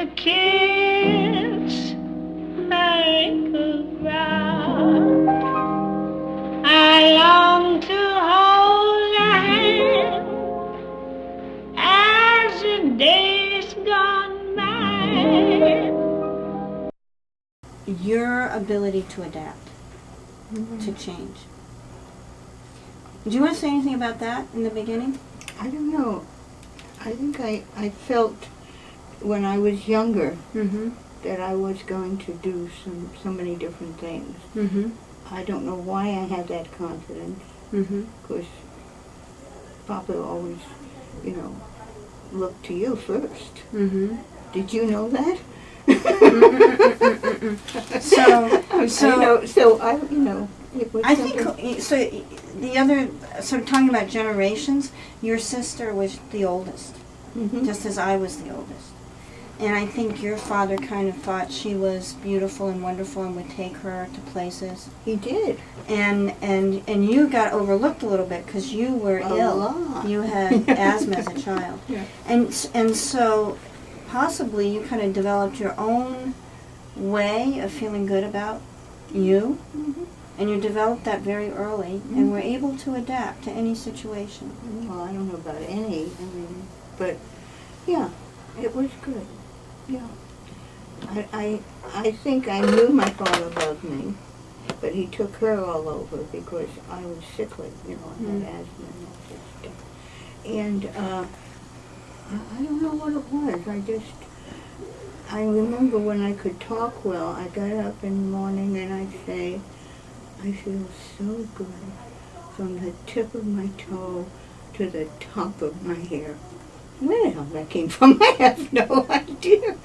to kiss like a ground. I long to hold her hand as the days gone by. Your ability to adapt, to change. Do you want to say anything about that in the beginning? I don't know. I think I felt when I was younger that I was going to do so many different things. I don't know why I had that confidence, because Papa always, looked to you first. Did you know that? It was I think so. The other, so talking about generations, your sister was the oldest, just as I was the oldest. And I think your father kind of thought she was beautiful and wonderful and would take her to places. He did. And you got overlooked a little bit because you were ill. Lot. You had asthma as a child. Yeah. And so possibly you kind of developed your own way of feeling good about you. And you developed that very early and were able to adapt to any situation. Well, I don't know about any, but yeah, it was good. Yeah. I think I knew my father loved me, but he took her all over because I was sickly, I had asthma and all that stuff. And I don't know what it was. I remember when I could talk well, I got up in the morning and I'd say, I feel so good from the tip of my toe to the top of my hair. Where the hell that came from, I have no idea.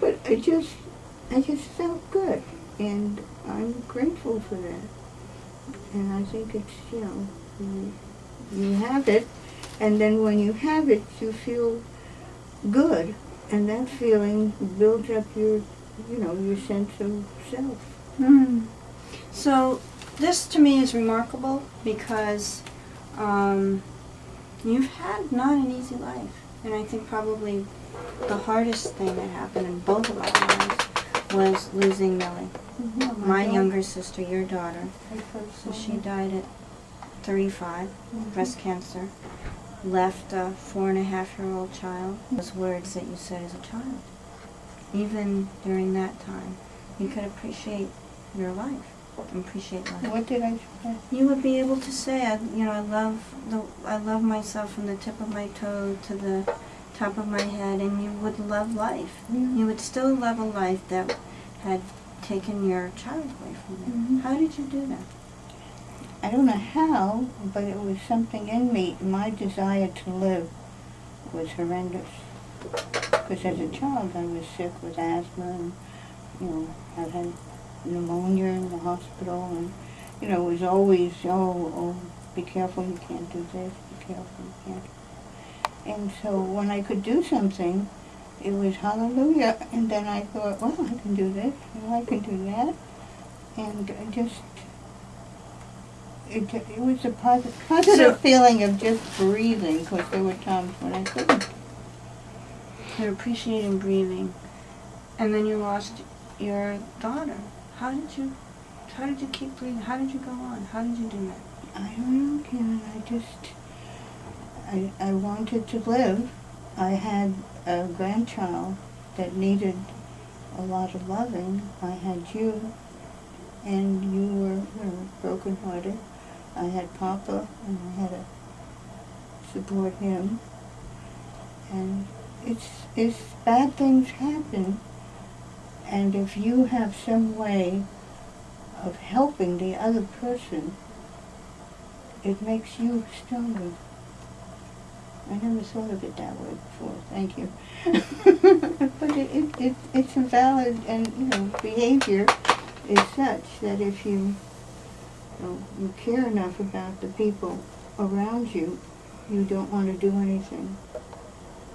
But I just felt good, and I'm grateful for that. And I think it's, you have it, and then when you have it, you feel good, and that feeling builds up your sense of self. So this to me is remarkable because you've had not an easy life. And I think probably the hardest thing that happened in both of our lives was losing Millie. My younger sister, your daughter. So she died at 35, breast cancer. Left a 4.5-year-old child. Those words that you said as a child. Even during that time, you could appreciate your life. Appreciate life. What did I say? You would be able to say, I love myself from the tip of my toe to the top of my head, and you would love life. You would still love a life that had taken your child away from you. How did you do that? I don't know how, but it was something in me. My desire to live was horrendous. Because as a child, I was sick with asthma, and I had pneumonia in the hospital, and it was always, be careful, you can't do this, be careful, you can't. And so when I could do something, it was hallelujah, and then I thought, well, I can do this, I can do that, and it was a positive feeling of just breathing, because there were times when I couldn't. You're appreciating breathing, and then you lost your daughter. How did you keep breathing? How did you go on? How did you do that? I don't know, Karen. I wanted to live. I had a grandchild that needed a lot of loving. I had you, and you were broken-hearted. I had Papa, and I had to support him. And it's bad things happen. And if you have some way of helping the other person, it makes you stronger. I never thought of it that way before. Thank you. But it's a valid behavior is such that if you care enough about the people around you, you don't want to do anything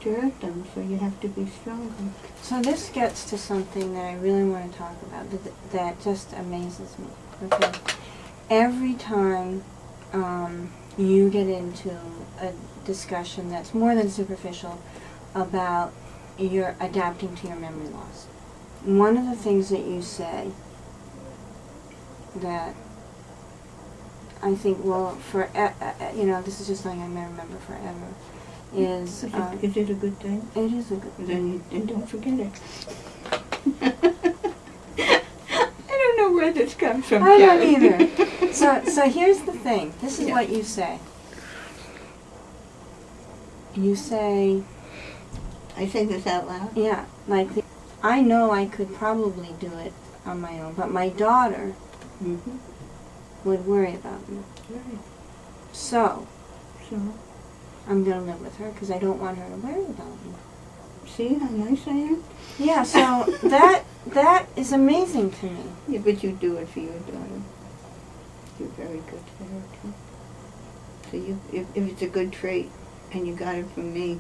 to hurt them, so you have to be stronger. So this gets to something that I really want to talk about that just amazes me. Okay, every time you get into a discussion that's more than superficial about you're adapting to your memory loss. One of the things that you say that I think will this is just something I'm going to remember forever, is... Is it a good thing? It is a good thing. Then don't forget it. I don't know where this comes from. I don't either. So here's the thing. This is what you say. You say... I say this out loud? Yeah, like, I know I could probably do it on my own, but my daughter would worry about me. Right. So, I'm going to live with her because I don't want her to worry about me. See how nice I am? Yeah, so that is amazing to me. Yeah, but you do it for your daughter. You're very good to her, too. So if it's a good trait and you got it from me,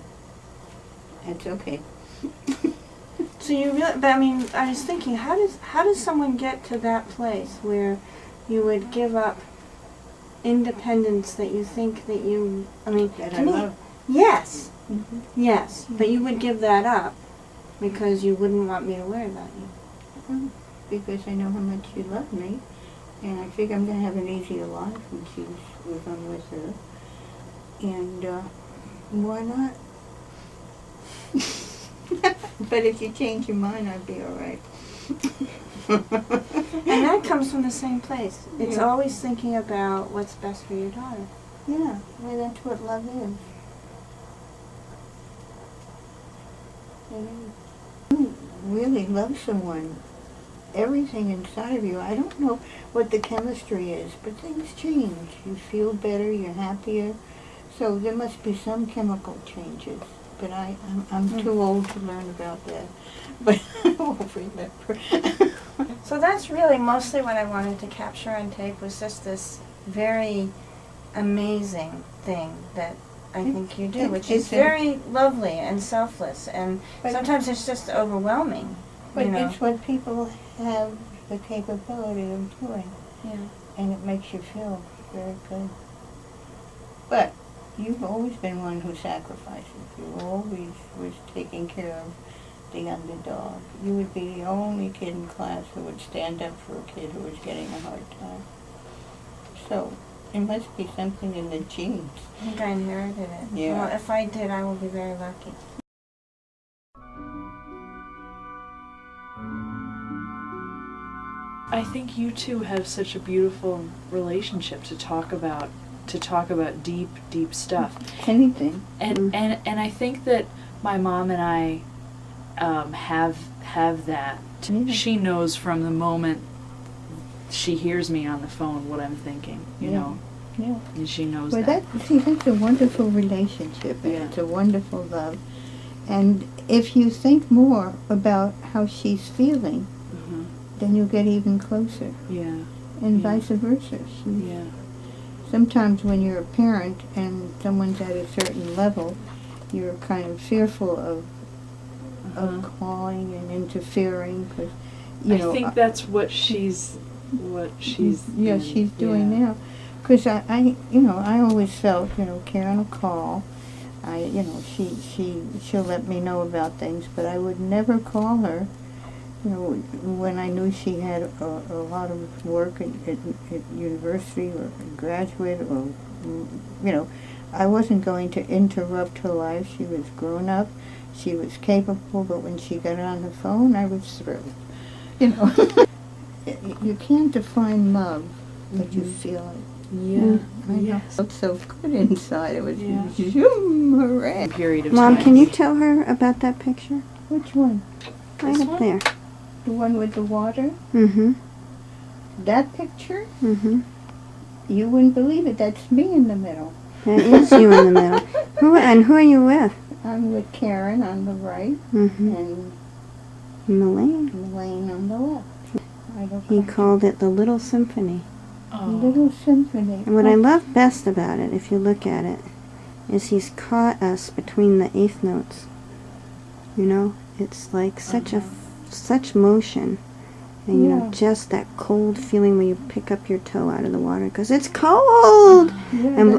that's okay. So you really, but I mean, I was thinking, how does someone get to that place where you would give up independence that you think that you, I mean, That to I me, love. yes, yes, but you would give that up because you wouldn't want me to worry about you. Well, because I know how much you love me, and I think I'm going to have an easier life when I'm with her. And why not? But if you change your mind, I'd be all right. And that comes from the same place. It's Yeah. always thinking about what's best for your daughter. Yeah, well, that's what love is. And you really love someone. Everything inside of you, I don't know what the chemistry is, but things change. You feel better, you're happier. So there must be some chemical changes. But I'm too old to learn about that. But I won't remember. So that's really mostly what I wanted to capture on tape, was just this very amazing thing that I think you do, which is very lovely and selfless, and sometimes it's just overwhelming. But you know? it's what people have the capability of doing. Yeah. And it makes you feel very good. But you've always been one who sacrifices. You always was taking care of the underdog. You would be the only kid in class who would stand up for a kid who was getting a hard time. So, it must be something in the genes. I think I inherited it. Yeah. Well, if I did, I will be very lucky. I think you two have such a beautiful relationship to talk about deep, deep stuff. Anything. And I think that my mom and I have that. Yeah. She knows from the moment she hears me on the phone what I'm thinking, you know. Yeah. And she knows Well, that. that's a wonderful relationship, and Yeah. it's a wonderful love. And if you think more about how she's feeling, then you get even closer, Yeah. and Yeah. vice versa. Yeah. Sometimes when you're a parent and someone's at a certain level, you're kind of fearful of calling and interfering, because I think that's what she's yeah, she's doing now. Because I always felt, Karen will call. She'll let me know about things, but I would never call her. When I knew she had a lot of work at university or graduate, or I wasn't going to interrupt her life. She was grown up, she was capable, but when she got on the phone, I was thrilled. You can't define love, but you feel it. Yeah. I felt so good inside. It was hooray. Period of Mom, time. can you tell her about that picture? Which one? Right This up one? there. The one with the water? Mm-hmm. That picture? Mm-hmm. You wouldn't believe it. That's me in the middle. That is you in the middle. Who are you with? I'm with Karen on the right Mm-hmm. and Elaine. Elaine on the left. He called it the Little Symphony. A little symphony. And what I love best about it, if you look at it, is he's caught us between the eighth notes. It's like such motion. And just that cold feeling when you pick up your toe out of the water, because it's cold! Yeah, And